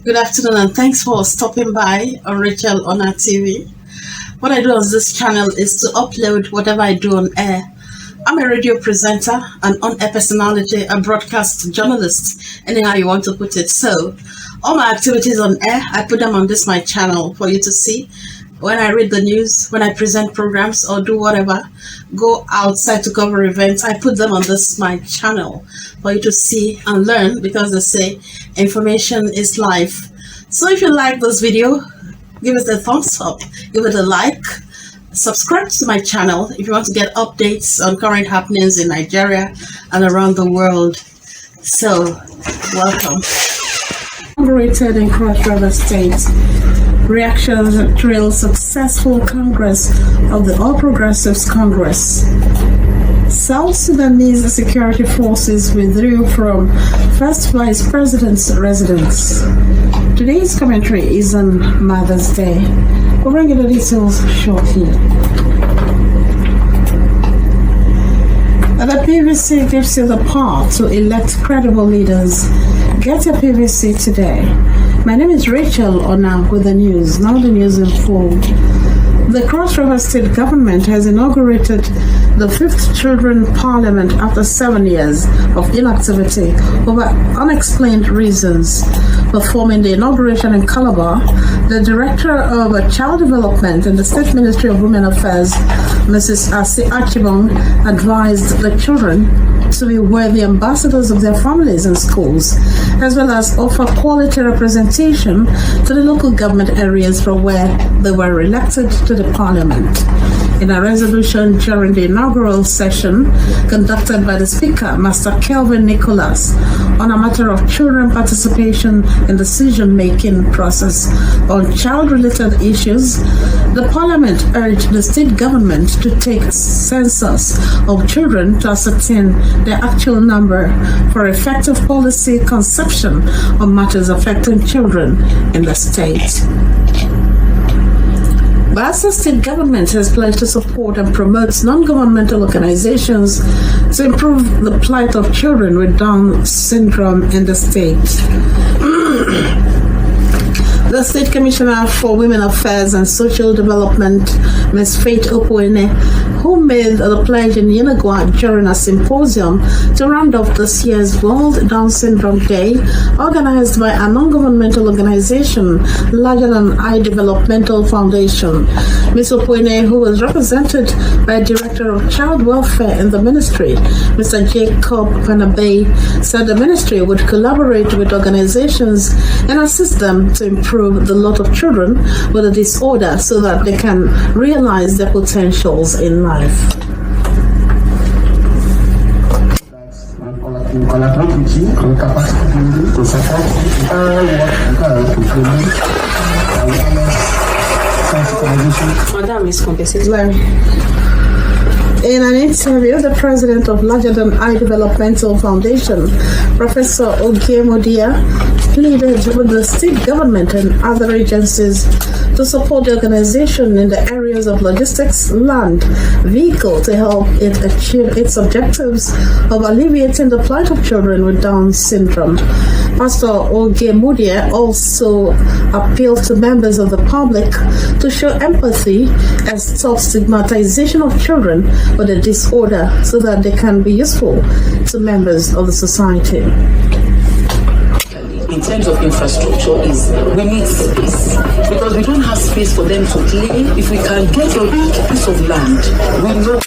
Good afternoon and thanks for stopping by on Rachel on our TV. What I do on this channel is to upload whatever I do on air. I'm a radio presenter, an on-air personality, a broadcast journalist, anyhow you want to put it. So all my activities on air, I put them on this my channel for you to see. When I read the news, when I present programs or do whatever, go outside to cover events, I put them on this my channel for you to see and learn, because they say information is life. So if you like this video, give it a thumbs up, give it a like, subscribe to my channel if you want to get updates on current happenings in Nigeria and around the world. So, welcome. Inaugurated in Cross River State. Reactions trail successful Congress of the All Progressives Congress. South Sudanese security forces withdrew from First Vice President's residence. Today's commentary is on Mother's Day. We'll bring you the details shortly. The PVC gives you the power to elect credible leaders. Get your PVC today. My name is Rachel Ona with the news. Now the news in full. The Cross River State government has inaugurated the 5th Children Parliament after 7 years of inactivity over unexplained reasons. Performing the inauguration in Calabar, the Director of Child Development in the State Ministry of Women Affairs, Mrs. Asi Achibong, advised the children to be worthy ambassadors of their families and schools, as well as offer quality representation to the local government areas from where they were elected to the parliament. In a resolution during the inaugural session conducted by the Speaker, Master Kelvin Nicholas, on a matter of children participation in decision-making process on child-related issues, the Parliament urged the state government to take census of children to ascertain their actual number for effective policy conception on matters affecting children in the state. Bayelsa State Government has pledged to support and promote non-governmental organizations to improve the plight of children with Down syndrome in the state. The State Commissioner for Women Affairs and Social Development, Ms. Faith Opoene, who made the pledge in Yenagua during a symposium to round off this year's World Down Syndrome Day, organized by a non-governmental organization larger than I Developmental Foundation. Ms. Opoene, who was represented by Director of Child Welfare in the ministry, Mr. Jacob Panabe, said the ministry would collaborate with organizations and assist them to improve the lot of children with a disorder so that they can realize their potentials in life. We collaborate with you on capacity building to support all what to promote awareness, sensitization. Madam is compensated. In an interview, the president of Larger Than I Developmental Foundation, Professor Ogie Modia, pleaded with the state government and other agencies to support the organization in the areas of logistics, land, vehicle to help it achieve its objectives of alleviating the plight of children with Down syndrome. Pastor Ogie Modia also appealed to members of the public to show empathy and stop stigmatization of children with a disorder so that they can be useful to members of the society. In terms of infrastructure, is we need space, because we don't have space for them to play. If we can get a piece of land, we know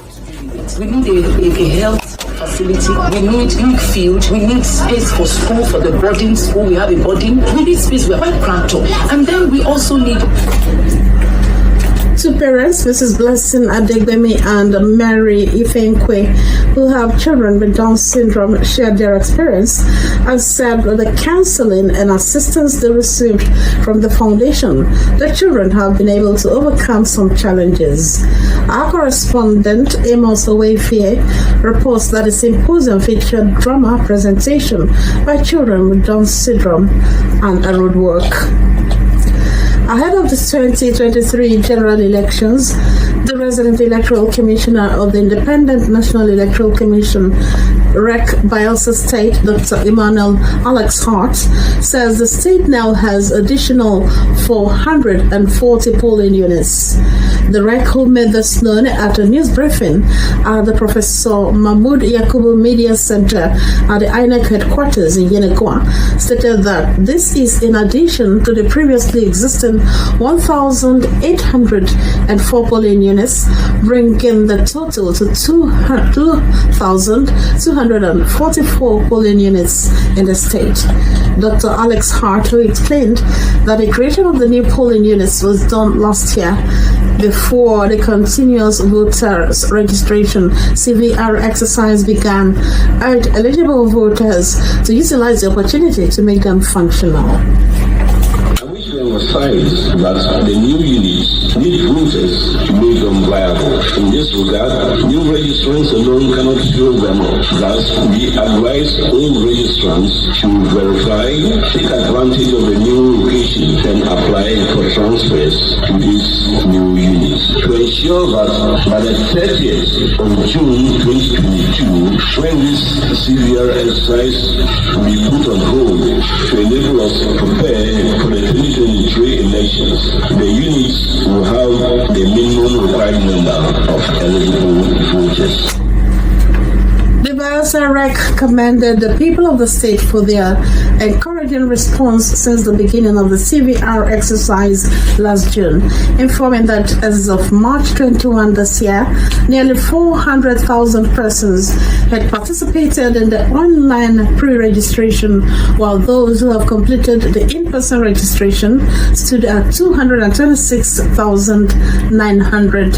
we need a health facility, we need field, we need space for school, for the boarding school. We have a boarding, we need space. We're quite cramped up, and then we also need. Two parents, Mrs. Blessing Adegbemi and Mary Ifenkwe, who have children with Down syndrome, shared their experience and said that the counseling and assistance they received from the foundation, the children have been able to overcome some challenges. Our correspondent, Amos Owefie, reports that the symposium featured drama presentation by children with Down syndrome and a roadwork. Ahead of the 2023 general elections, The resident electoral commissioner of the Independent National Electoral Commission, REC Bielsa State, Dr. Emmanuel Alex Hart, says the state now has additional 440 polling units. The REC, who made this known at a news briefing at the Professor Mahmoud Yakubu Media Center at the INEC headquarters in Yenagoa, stated that this is in addition to the previously existing 1,804 polling units, bringing the total to 2,244 polling units in the state. Dr. Alex Hart, who explained that the creation of the new polling units was done last year before the continuous voters registration CVR exercise began, urged eligible voters to utilize the opportunity to make them functional. Emphasize that the new units need voters to make them viable. In this regard, new registrants alone cannot fill them up. Thus, we advise all registrants to verify, take advantage of the new location, and apply for transfers to these new units. To ensure that by the 30th of June 2022, when this CVR exercise will be put on hold to enable us to prepare for the 2023 elections, the units will have the minimum required number of eligible voters. The Bielsa REC commended the people of the state for their encouraging response since the beginning of the CVR exercise last June, informing that as of March 21 this year, nearly 400,000 persons had participated in the online pre-registration, while those who have completed the in-person registration stood at 226,900.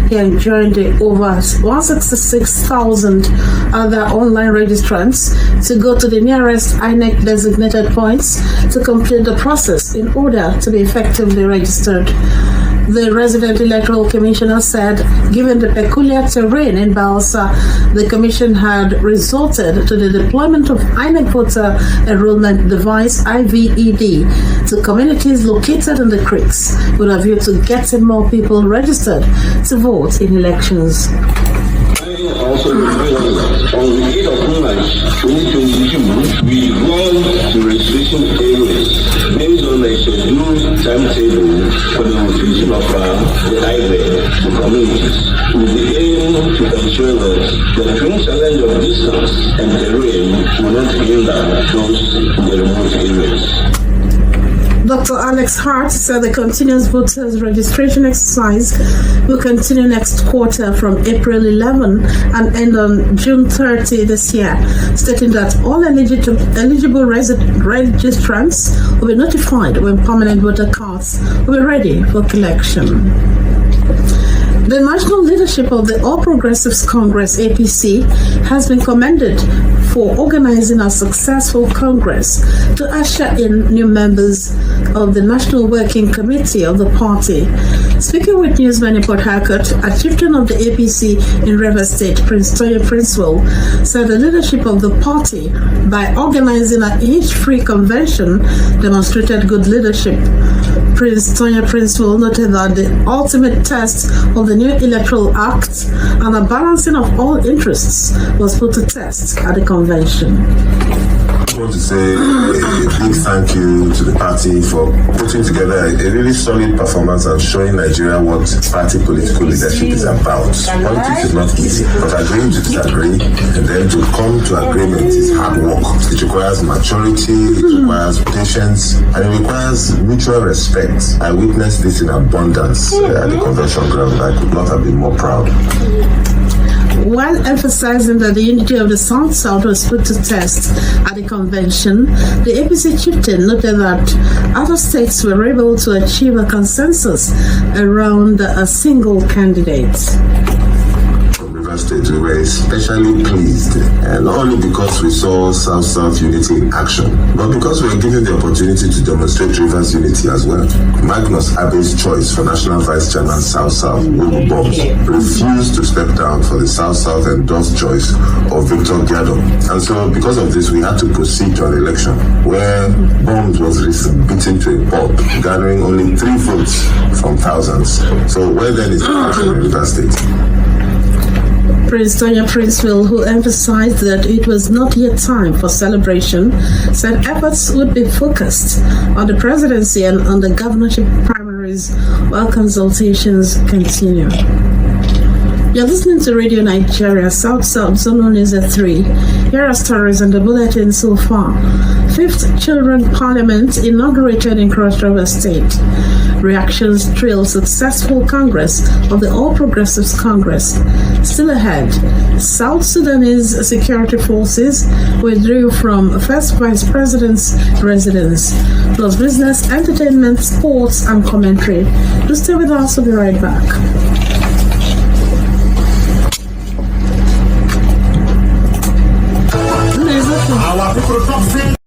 He joined the over 166,000 other online registrants to go to the nearest INEC designated points to complete the process in order to be effectively registered. The resident electoral commissioner said, given the peculiar terrain in Bielsa, the commission had resorted to the deployment of INEC voter enrollment device (IVED) to communities located in the creeks with a view to getting more people registered to vote in elections. Also, on the 8th of March 2022, we run the registration areas based on a scheduled timetable for the rotation of the highway to communities, with the aim to ensure that the twin challenge of distance and terrain will not hinder those in the remote areas. Dr. Alex Hart said the continuous voters registration exercise will continue next quarter from April 11 and end on June 30 this year, stating that all eligible registrants will be notified when permanent voter cards will be ready for collection. The national leadership of the All Progressives Congress, APC, has been commended for organizing a successful Congress to usher in new members of the National Working Committee of the party. Speaking with Newsman in Port Harcourt, a chieftain of the APC in Rivers State, Prince Toye Princewell, said the leadership of the party, by organizing an age-free convention, demonstrated good leadership. Prince Toye Princewell noted that the ultimate test of the new Electoral Act and a balancing of all interests was put to test at the convention. I want to say a big thank you to the party for putting together a really solid performance and showing Nigeria what party political leadership is about. Politics is not easy, but agreeing to disagree and then to come to agreement is hard work. It requires maturity, it requires patience, and it requires mutual respect. I witnessed this in abundance at the convention ground. I could not have been more proud. While emphasizing that the unity of the South-South was put to test at the convention, the APC chieftain noted that other states were able to achieve a consensus around a single candidate. From Rivers State, we were especially pleased And not only because we saw South-South unity in action, but because we were given the opportunity to demonstrate Rivers unity as well. Magnus Abe's choice for National Vice Chairman South-South, Wogo Bombs, refused to step down for the South-South endorsed choice of Victor Giado. And so because of this, we had to proceed to an election where Bombs was beaten to a pulp, garnering only 3 votes from thousands. So where then is the action in Rivers State? Prince Tonya Princeville, who emphasized that it was not yet time for celebration, said efforts would be focused on the presidency and on the governorship primaries while consultations continue. You're listening to Radio Nigeria, South Zone News at 3. Here are stories on the bulletin so far. 5th Children Parliament inaugurated in Cross River State. Reactions trail successful Congress of the All Progressives Congress. Still ahead, South Sudanese security forces withdrew from First Vice President's residence. Plus business, entertainment, sports, and commentary. Do stay with us, we'll be right back. Our people talk